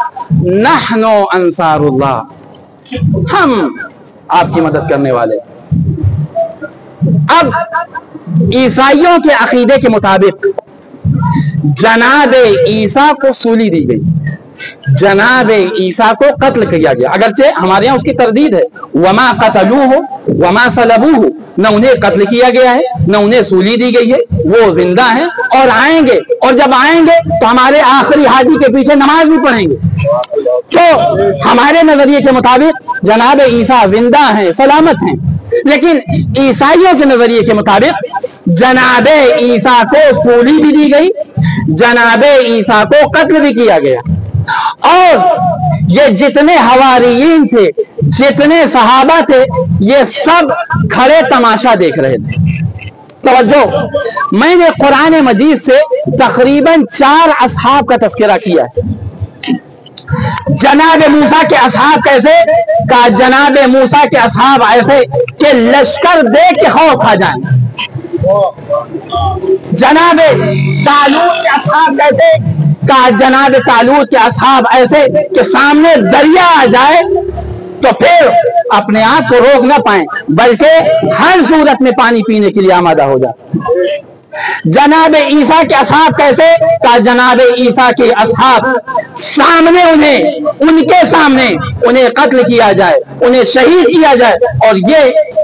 نحن انصار اللہ، ہم آپ کی مدد کرنے والے۔ اب عیسائیوں کے عقیدے کے مطابق جناب عیسیٰ کو سولی دی گئی، جناب عیسیٰ کو قتل کیا گیا، اگرچہ ہمارے یہاں اس کی تردید ہے، وما قتلوہ وما صلبوہ، نہ انہیں قتل کیا گیا ہے نہ انہیں سولی دی گئی ہے، وہ زندہ ہیں اور آئیں گے، اور جب آئیں گے تو ہمارے آخری ہادی کے پیچھے نماز بھی پڑھیں گے۔ تو ہمارے نظریے کے مطابق جناب عیسیٰ زندہ ہیں، سلامت ہیں، لیکن عیسائیوں کے نظریے کے مطابق جناب عیسیٰ کو سولی بھی دی گئی، جناب عیسیٰ کو قتل بھی کیا گیا، اور یہ جتنے حواریین تھے जितने सहाबा थे ये सब खड़े तमाशा देख रहे थे। तवज्जो, मैंने कुरान मजीद से तकरीबन 4 असहाब का तस्करा किया है। जनाब मूसा के असहाब कैसे का, जनाब मूसा के असहाब ऐसे कि लश्कर देख के खौफ खा जाए। जनाब तालूत के असहाब कैसे का, जनाब तालूत के असहाब ऐसे कि सामने दरिया आ जाए तो फिर अपने आप को रोक ना पाए, बल्कि हर सूरत में पानी पीने के लिए आमादा हो जाए। जनाब ईसा के असहाब कैसे का, जनाब ईसा के असहाब सामने उनके सामने उन्हें कत्ल किया जाए, उन्हें शहीद किया जाए, और ये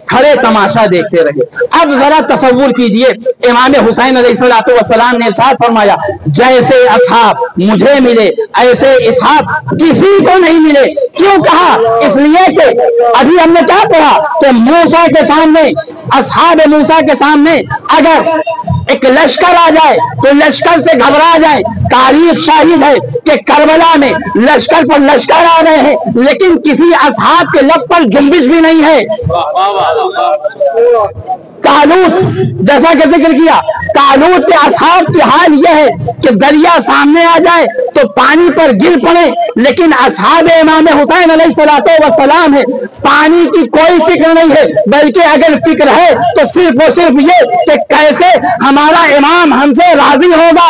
खड़े तमाशा देखते रहे। अब जरा तसव्वुर कीजिए, इमाम हुसैन अलैहिस्सलाम ने इरशाद फरमाया, जैसे असहाब मुझे मिले ऐसे इसहाब किसी को नहीं मिले। क्यों कहा? इसलिए कि अभी हमने क्या पढ़ा कि मूसा के सामने, असहाब मूसा के सामने अगर एक लश्कर आ जाए तो लश्कर से घबरा जाए। तारीख शाहिद है कि करबला में लश्कर पर लश्कर आ रहे हैं, लेकिन किसी असहाब के लब पर जुम्बिश भी नहीं है। तालूत जैसा कि जिक्र किया, तालूत के असहाब की हाल यह है कि दरिया सामने आ जाए तो पानी पर गिर पड़े, लेकिन असहाब इमाम हुसैन अलैहिस्सलाम है, पानी की कोई फिक्र नहीं है, बल्कि अगर फिक्र है तो सिर्फ और सिर्फ ये कि कैसे हमारा इमाम हमसे राजी होगा।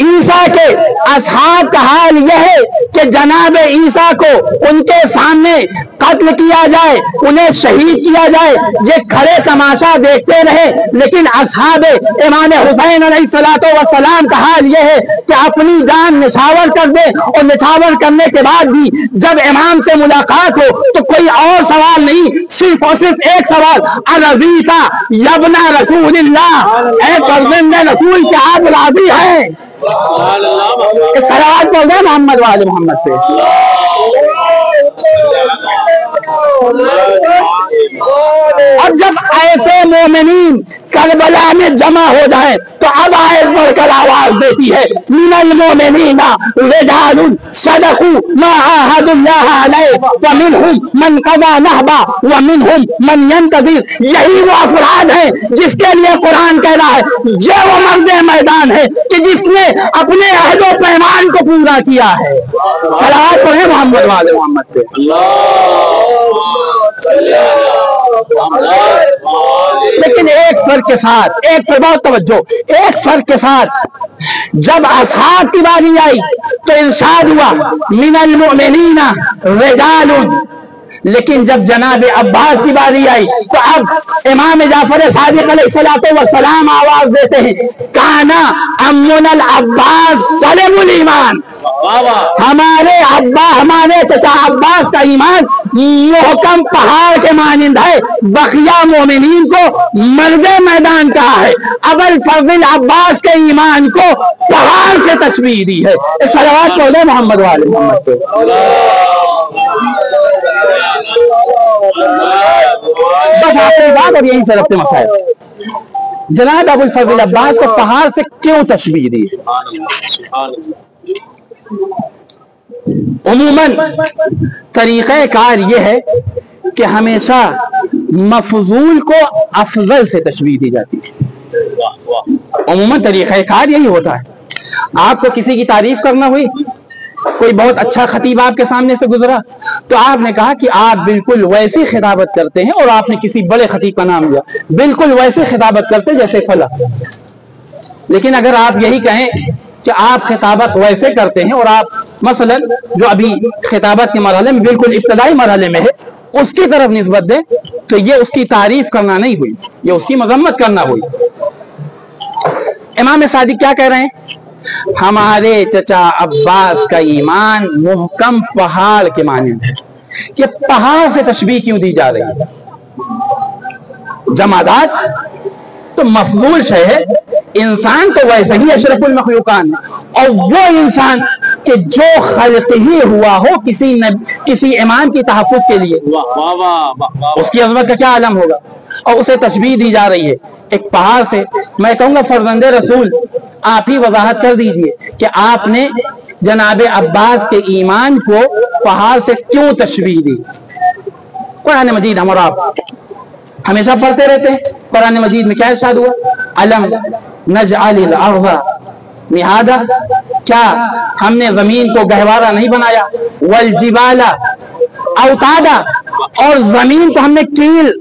ईसा के असहाब का हाल यह है कि जनाब ईसा को उनके सामने कत्ल किया जाए, उन्हें शहीद किया जाए, ये खड़े तमाशा देखते रहे। लेकिन असहाब इमाम हुसैन अलैहिस्सलाम का हाल यह है कि अपनी जान निछावर कर दे, और निछावर करने के बाद भी जब इमाम से मुलाकात हो तो कोई और सवाल नहीं, सिर्फ और सिर्फ एक सवाल, अज़ीता यबना रसूलिल्लाह, ऐ फर्जंद रसूल, क्या आप राजी हैं? सलावत बोल रहे मोहम्मद वाले मोहम्मद पे। और जब ऐसे मोमिनीन करबला में जमा हो जाए तो अब आयत बढ़कर आवाज देती है, मिनल मोमिनीना रिजालुन सदकू मा आहदुल्लाह अलैहि व मिनहुम मन कज़ा नहबा व मिनहुम मन यंतज़िर। यही वो अफराद हैं जिसके लिए कुरान कह रहा है, ये वो मर्द मैदान है कि जिसने अपने अहदो पैमान को पूरा किया है। सलावत पढ़े मोहम्मद वाले मोहम्मद पे। लेकिन एक फर्क के साथ, एक बहुत तवज्जो, एक फर्क के साथ, जब असहाब की बारी आई तो इरशाद हुआ मिनल मुमिनीना रिजालुन, लेकिन जब जनाब अब्बास की बारी आई तो अब इमाम जाफर सादिक अलैहिस्सलाम आवाज देते हैं, काना अम्मुनल अब्बास सलेमुल ईमान, हमारे अब्बा, हमारे चचा अब्बास का ईमान मुहकम पहाड़ के मानिंद है। बकिया मोमिनीन को मर्दे मैदान कहा है, अबल फज़ल अब्बास के ईमान को पहाड़ से तशबीह दी है। सलावत बोले मोहम्मद वाले मोहम्मद पे। बस आखिरी बात, और यहीं से रखते मसाइल। जनाब अबुल फज़ल अब्बास को पहाड़ से क्यों तशबीह दी? उमूमन तरीक़े कार यह है कि हमेशा मफजूल को अफजल से तशबीह दी जाती है। उमूमन तरीक़े कार यही होता है। आपको किसी की तारीफ करना हुई, कोई बहुत अच्छा खतीब आपके सामने से गुजरा तो आपने कहा कि आप बिल्कुल वैसी खिताबत करते हैं, और आपने किसी बड़े खतीब का नाम लिया, बिल्कुल वैसे खिताबत करते जैसे फला। लेकिन अगर आप यही कहें कि आप खिताबत वैसे करते हैं और आप मसलन जो अभी खिताबत के मरहले में बिल्कुल इब्तदाई मरहले में है उसकी तरफ निस्बत दें, तो ये उसकी तारीफ करना नहीं हुई, ये उसकी मजम्मत करना हुई। इमाम सादिक क्या कह रहे हैं? हमारे चचा अब्बास का ईमान मुहकम पहाड़ के मानिंद है। ये पहाड़ से तशबीह क्यों दी जा रही है? जमादात तो मफजूल शय है, इंसान तो वैसे ही अशरफुल मखलूकान है, और वो इंसान कि जो खल्क ही हुआ हो किसी इमाम की तहफ़्फ़ुज़ के लिए, उसकी अज़मत का क्या आलम होगा। और उसे तशबीह दी जा रही है एक पहाड़ से। मैं कहूँगा फर्जंदे रसूल, आप ही वजाहत कर दीजिए कि आपने जनाब अब्बास के ईमान को पहाड़ से क्यों तशबीह दी? कुरान मजीद हम और आप हमेशा पढ़ते रहते हैं। कुरान मजीद में क्या इरशाद हुआ? अलम नजअलिल अर्ज़ मिहादा, क्या हमने जमीन को गहवारा नहीं बनाया? वल जिबाला औतादा, और जमीन को हमने कील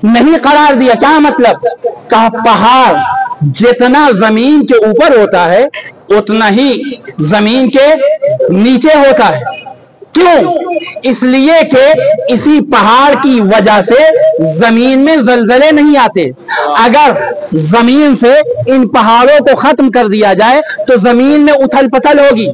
नहीं करार दिया। क्या मतलब? कहा पहाड़ जितना जमीन के ऊपर होता है उतना ही जमीन के नीचे होता है। क्यों? इसलिए कि इसी पहाड़ की वजह से जमीन में जलजले नहीं आते। अगर जमीन से इन पहाड़ों को खत्म कर दिया जाए तो जमीन में उथल पथल होगी,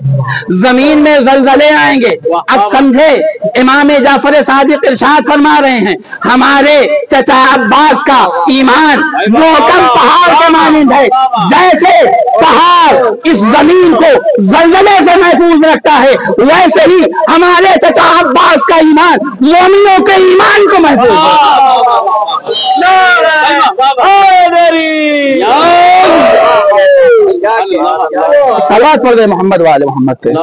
जमीन में जलजले आएंगे। अब समझे, इमाम जाफर सादिक इरशाद फरमा रहे हैं, हमारे चचा अब्बास का ईमान मोहकम पहाड़ के मानिंद है। जैसे पहाड़ इस जमीन को जलजले से महफूज रखता है, वैसे ही हमारे चचा अब्बास का ईमान मोमिनों के ईमान को महफूज सलात पढ़ दे मोहम्मद वाले मोहम्मद पे।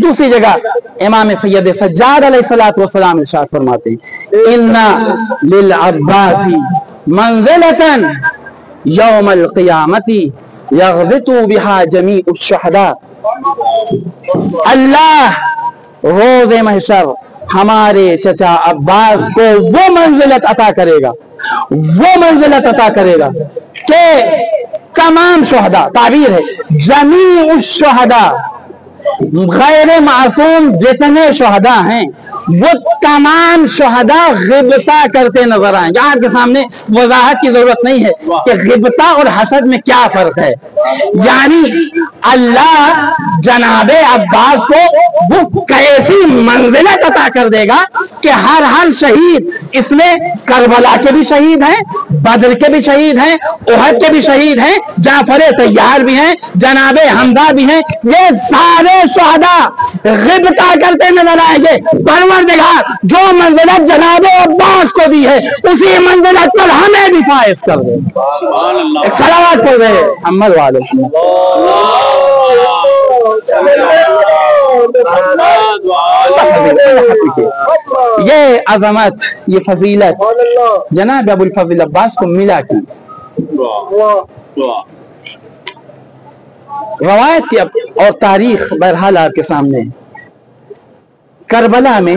दूसरी जगह इमाम सैयद सज्जाद अलैहिस्सलातु वस्सलाम इरशाद फरमाते हैं, इन्ना लिल अब्बासी मंज़िलतन यौमल क़ियामती यग़बितु बिहा जमीउश शुहदा। अल्लाह रोज़े महशर हमारे चचा अब्बास को वो मंजिलत अता करेगा, वो मंजिलत अता करेगा कि तमाम शुहदा, ताबीर है जमीउश शुहदा, गैर मासूम जितने शुहदा हैं वो तमाम शुहदा गिबता करते नजर आएंगे। आपके सामने वजाहत की जरूरत नहीं है कि गिबता और हसद में क्या फर्क है। यानी अल्लाह जनाबे अब्बास को वो कैसी मंजिलत अता कर देगा कि हर शहीद, इसमें करबला के भी शहीद हैं, बदर के भी शहीद हैं, उहद के भी शहीद हैं, जाफर तैयार भी हैं, जनाबे हमजा भी हैं, ये सारे शुहदा गिबता करते नजर आएंगे। परवरदिगार जो मंजिलत जनाबे अब्बास को दी है उसी मंजिलत पर हमें भी फाइज कर दे। एक सलावत पढ़ दे मोहम्मद वाले। ये अजमत, ये फजीलत जनाब अबुल फजल अब्बास को मिला की रवायत और तारीख बहरहाल आपके सामने। करबला में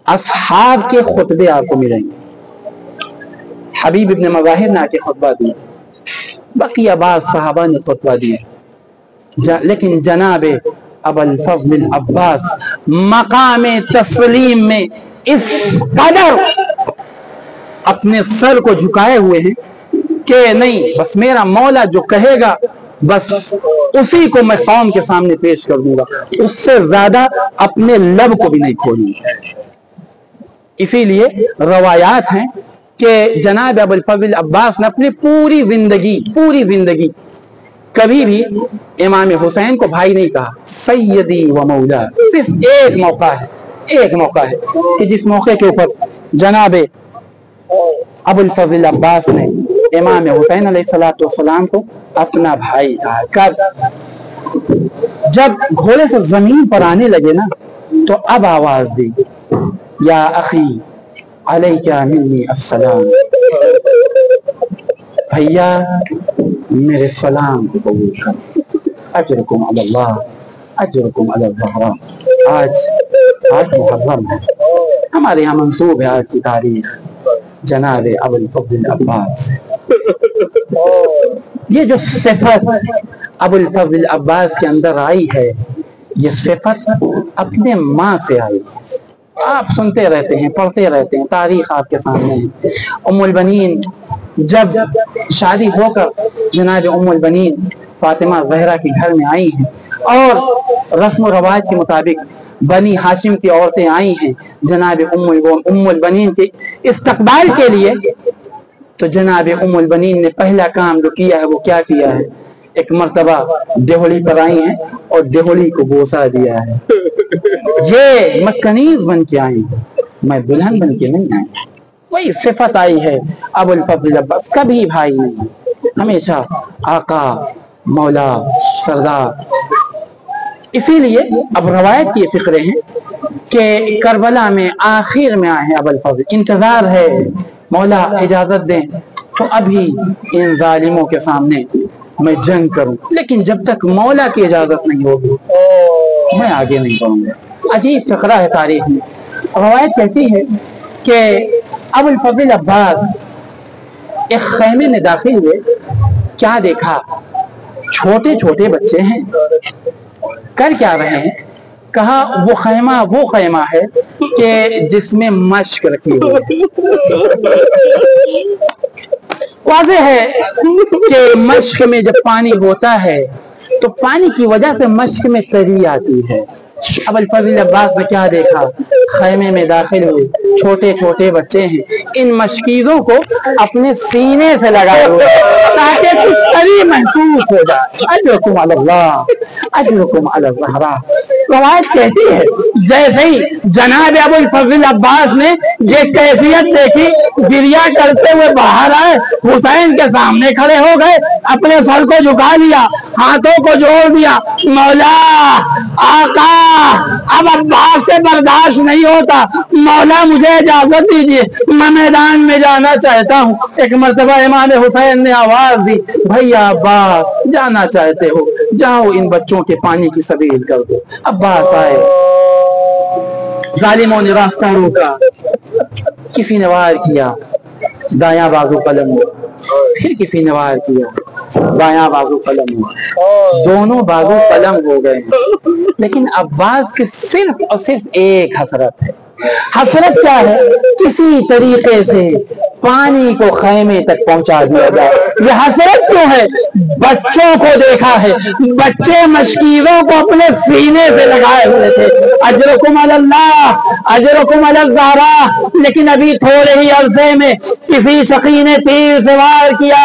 असहाब के खुतबे आपको मिलेंगे। हबीब इब्न मज़ाहिर ने आके खुतबा दिया, बकिया बाद सहाबा ने खुतबा दिया, लेकिन जनाबे अबुल फज़ल अब्बास मकाम तस्लीम में इस कदर अपने सर को झुकाए हुए हैं कि नहीं, बस मेरा मौला जो कहेगा बस उसी को मैं कौम के सामने पेश कर दूंगा, उससे ज्यादा अपने लब को भी नहीं खोलूंगा। इसीलिए रवायात हैं कि जनाब अबुल फज़ल अब्बास ने अपनी पूरी जिंदगी कभी भी इमाम हुसैन को भाई नहीं कहा, सैयदी व मौला। सिर्फ एक मौका है कि जिस मौके के ऊपर जनाब अबुल फज़ल अब्बास ने इमाम हुसैन अलैहिस्सलातु वस्सलाम को अपना भाई कहा। कब? जब घोड़े से जमीन पर आने लगे ना, तो अब आवाज दी, या अखी अलैका मिन्नी अस्सलाम, भैया मेरे सलाम को कबूल कर, अजरुकुम अल्लाह अजरुकुम अल्लाह। आज मुहर्रम है, हमारे यहाँ मंसूब है आज की तारीख जनाब अबुल फज़ल अब्बास। ये जो सिफत अबुल फज़ल अब्बास के अंदर आई है, ये सिफत अपने माँ से आई। आप सुनते रहते हैं, पढ़ते रहते हैं, तारीख आपके सामने है। उम्मुल बनीन जब शादी होकर जनाब उम्मुल बनीन फातिमा ज़हरा के घर में आई हैं और रस्म व रवाज के मुताबिक बनी हाशिम की औरतें आई हैं जनाब उम्मुल बनीन के इस्तकबाल के लिए, तो जनाब उम्मुल बनीन ने पहला काम जो किया है वो क्या किया है? एक मर्तबा देहली पर आई हैं और देहली को बोसा दिया है। ये मैं कनीज बन के आई, मैं दुल्हन बन के नहीं आई। वही सिफत आई है। अबुल फजल अब्बास कभी भाई नहीं, हमेशा आका, मौला, सरदार। इसीलिए अब रवायत की फिक्रे हैं कि करबला में आखिर में आए हैं अबुल फजल, इंतजार है मौला इजाजत दें तो अभी इन जालिमों के सामने मैं जंग करूं, लेकिन जब तक मौला की इजाजत नहीं होगी मैं आगे नहीं बढ़ूंगा। अजीब फिक्रा है तारीख में। रवायत कहती है कि अबुल फजल अब्बास एक खैमे में दाखिल हुए, क्या देखा, छोटे छोटे बच्चे हैं, कर क्या रहे हैं? कहा वो खैमा है कि जिसमें मश्क रखी हुई है। वाज़ेह है कि मश्क में जब पानी होता है तो पानी की वजह से मश्क में तरी आती है। अबुल फजल अब्बास ने क्या देखा, खैमे में दाखिल हुए, छोटे छोटे बच्चे हैं, इन मशकीज़ों को अपने सीने से लगाए हुए ताकि कुछ तरी महसूस हो जाए। अजरुकुम अलल्लाह, अजरुकुम अलज़हरा। रवायत कहती है जैसे ही जनाब अबुल फजल अब्बास ने ये कैफियत देखी, गिरिया करते हुए बाहर आए, हुसैन के सामने खड़े हो गए, अपने सर को झुका लिया, हाथों को जोड़ दिया, मौला, आका, अब अब्बास से बर्दाश्त नहीं होता, मौला मुझे इजाजत दीजिए, मैं मैदान में जाना चाहता हूँ। एक मर्तबा इमाम हुसैन ने आवाज दी, भैया अब्बास जाना चाहते हो, जाओ इन बच्चों के पानी की सबील कर दो। अब्बास आए, जालिमों ने रास्ता रोका, किसी ने वार किया, दायां बाजू कलम हुआ, फिर किसी ने वार किया, बायां बाजू कलम हुआ, दोनों बाजू कलम हो गए। लेकिन अब्बास की सिर्फ और सिर्फ एक हसरत है। हसरत क्या है? किसी तरीके से पानी को खैमे तक पहुंचा दिया जाए। ये हसरत क्यों है? बच्चों को देखा है, बच्चे मशकीरों को अपने सीने से लगाए हुए थे। अजरुकुम अलल्लाह, अजरुकुम अलज़हरा। लेकिन अभी थोड़े ही अरसे में किसी शकी ने तीर से वार किया,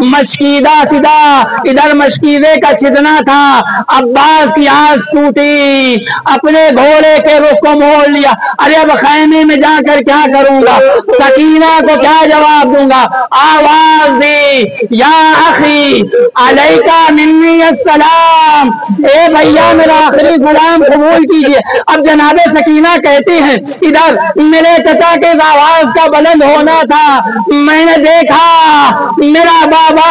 मशकीदा सीधा, इधर मशकीदे का छिदना था, अब्बास की आस टूटी, अपने घोड़े के रुख को मोड़ लिया। अरे अब खैमे में जाकर क्या करूंगा, सकीना को क्या जवाब दूंगा? आवाज दी, या अखी अलैका मिन्नी अस्सलाम, ए भैया मेरा आखिरी सलाम कबूल कीजिए। अब जनाबे सकीना कहती हैं, इधर मेरे चचा के आवाज का बुलंद होना था, मैंने देखा मेरा बाबा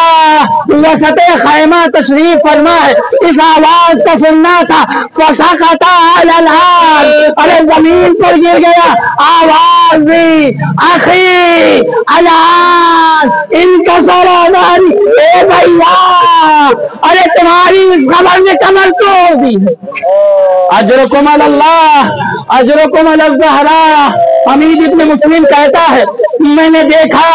वसते खैमा तशरीफ फरमा है, इस आवाज का सुनना था। फसकता अलल अर्द, अरे जमीन पर गिर गया। आवाज दी, अखी अलान इनका सरादारी, ए भैया अरे तुम्हारी इस खबर ने कमर तोड़ दी। अजरुकुम अलल्लाह, अजरुकुम अलज़हरा। हमीद इब्न मुस्लिम कहता है, मैंने देखा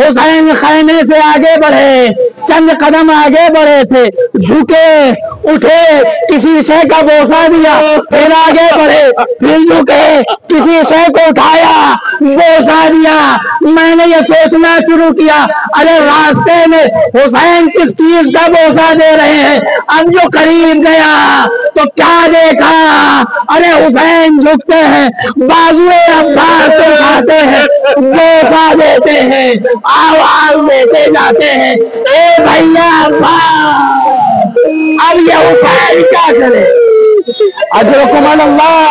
हुसैन खैमे से आगे बढ़े, चंद कदम आगे बढ़े थे, झुके उठे, किसी शय का बोसा दिया, फिर आगे बढ़े, फिर झुके, किसी शय को उठाया, बोसा दिया। मैंने ये सोचना शुरू किया, अरे रास्ते में हुसैन किस चीज का बोसा दे रहे हैं। अब जो करीब गया तो क्या देखा, अरे हुसैन झुकते हैं, बाजुए अब्बास को उठाते हैं, बोसा देते हैं, आवाज देते जाते हैं, ए भैया अब्बास। अब ये हुसैन क्या करे? अजरुकुम अलल्लाह,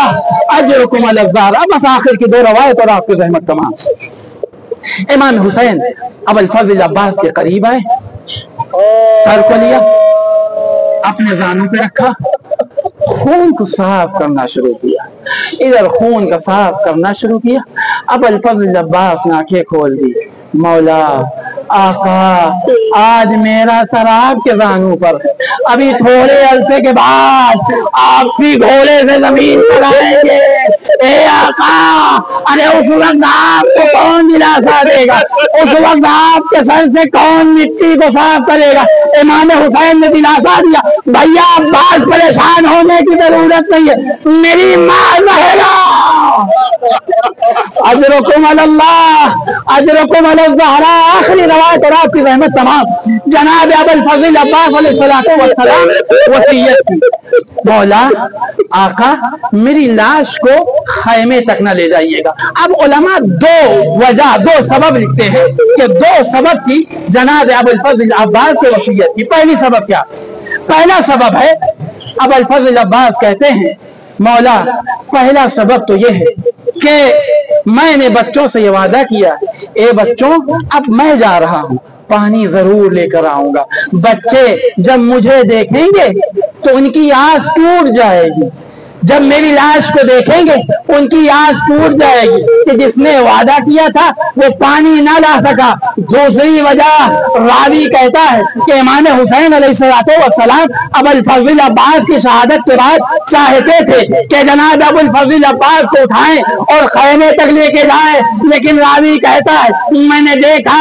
अजरुकुम अलज़हरा। बस आखिर की दो रवायत और आपकी रहमत तमाम। इमाम हुसैन अबुल फजल अब्बास के करीब आए, सर को लिया, अपने जानों पे रखा, खून को साफ करना शुरू किया, इधर खून का साफ करना शुरू किया। अबुल फजल अब्बास ने आंखें खोल दी, मौला, आका, आज मेरा सर आपके जानू पर है, अभी थोड़े अरसे के बाद आप भी घोड़े से जमीन पर आएंगे। ए आका, अरे उस वक्त आपको कौन दिलासा देगा, उस वक्त आपके सर से कौन मिट्टी को साफ करेगा? इमाम हुसैन ने दिलासा दिया, भैया अब्बास परेशान होने की जरूरत नहीं है, मेरी मां रहेगा। अजरुकुम अलल्लाह, अजरुकुम अलज़हरा। आखिरी रवायत और आपकी रहमत तमाम। जनाब अबुल फजल अब्बास अलैहिस्सलातु वस्सलाम वसीयत की, मौला, आका, मेरी लाश को खैमे तक न ले जाइएगा। अब उलमा दो सबब लिखते हैं कि दो सबब की जनाब अबुल फजल अब्बास की वसीयत की। पहली सबब क्या? पहला सबब है अबुल फजल अब्बास कहते हैं मौला पहला सबब तो ये है कि मैंने बच्चों से ये वादा किया, ए बच्चों अब मैं जा रहा हूँ, पानी जरूर लेकर आऊंगा। बच्चे जब मुझे देखेंगे तो उनकी आस टूट जाएगी, जब मेरी लाश को देखेंगे उनकी आस टूट जाएगी कि जिसने वादा किया था वो पानी ना ला सका। दूसरी वजह रावी कहता है कि इमाम हुसैन अलैहिस्सलाम अबुल फजल अब्बास की शहादत के बाद चाहते थे कि जनाब अबुल फजल अब्बास को उठाएं और खैमे तक लेके जाएं, लेकिन रावी कहता है मैंने देखा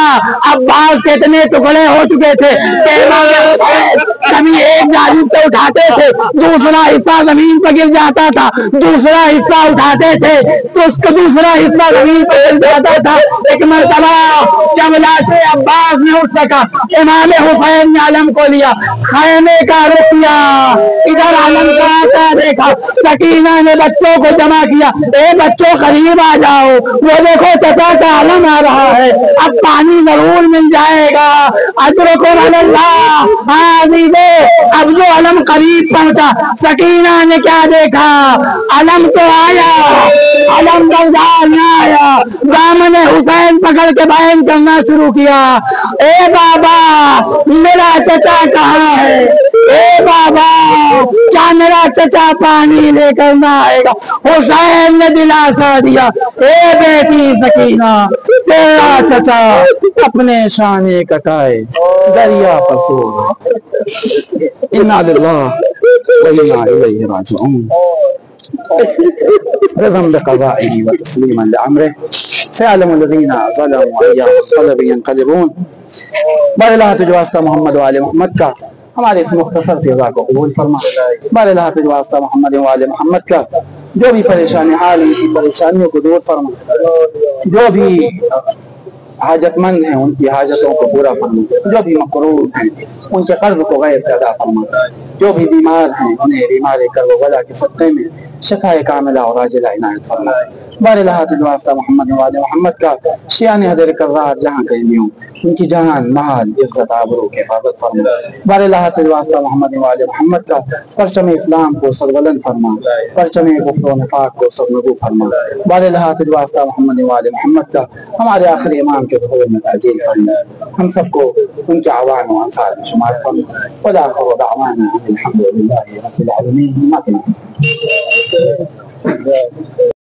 अब्बास के इतने टुकड़े हो चुके थे कि इमाम हुसैन कभी एक जानिब से उठाते थे, दूसरा हिस्सा जमीन पर गिर जाता था, दूसरा हिस्सा उठाते थे तो उसका दूसरा हिस्सा जमीन पर गिर जाता था। एक मरतबा जब लाशे अब्बास ने उठ सका, इमाम हुसैन ने आलम को लिया, खैमे का रुख किया, इधर आलम का आता देखा, सकीना ने बच्चों को जमा किया, ए बच्चों करीब आ जाओ, वो देखो चचा का आलम आ रहा है, अब पानी जरूर मिल जाएगा। अजरको अल्लाह, हाँ दीदे, अब जो आलम करीब पहुंचा, सकीना ने क्या देखा, अलम तो आया, अलम दरदार न आया, दामन हुसैन पकड़ के बयान करना शुरू किया, ए बाबा मेरा चचा कहाँ है, ए बाबा क्या मेरा चचा पानी लेकर ना आएगा। हुसैन ने दिलासा दिया, ए बेटी सकीना तेरा चचा अपने शाने कटाए दरिया पर सो गया। इन्ना लिल्लाह व इन्ना इलैहि राजिऊन। रज़म बिक़ज़ाइही व तस्लीमन लिअम्रिही सयअलमु लज़ीना ज़लमू अय्या मुन्क़लिबिन यन्क़लिबून। बारिल्लाह तुझ वास्ता मोहम्मद व आले मोहम्मद का हमारे इस मुख्तसर से अज़ा को कबूल फरमा। बारिल्लाह तुझ वास्ता मोहम्मद व आले मोहम्मद का जो भी परेशानी हाल उनकी परेशानियों को दूर फरमा, जो भी हाजतमंद हैं उनकी हाजतों को पूरा फरमा, जो भी मकरूज हैं उनके कर्ज को गैर से अदा फरमा, जो भी बीमार हैं उन्हें बीमारी कर्ब वला के सत्ते में शफाए कामिला और आजिला इनायत फरमा। बारिल्लाह तुझ वास्ता मोहम्मद व आले मोहम्मद का शियाने हज़र कर्रार जहाँ कहीं भी हों उनकी जान माल इज्जत आबरू की हिफाजत फरमा। बारिल्लाह तुझ वास्ता मोहम्मद व आले मोहम्मद का परचम इस्लाम को सरबुलंद फरमा, परचम कुफ्र व निफाक को सरनगू फरमा। बारिल्लाह तुझ वास्ता मोहम्मद व आले मोहम्मद का हमारे आखिरी इमाम के ज़ुहूर में ताजील फरमा, हम सबको उनके अवान व अंसार में शुमार फरमा। व आखिरु दअवाना अनिल हम्दुलिल्लाहि रब्बिल आलमीन।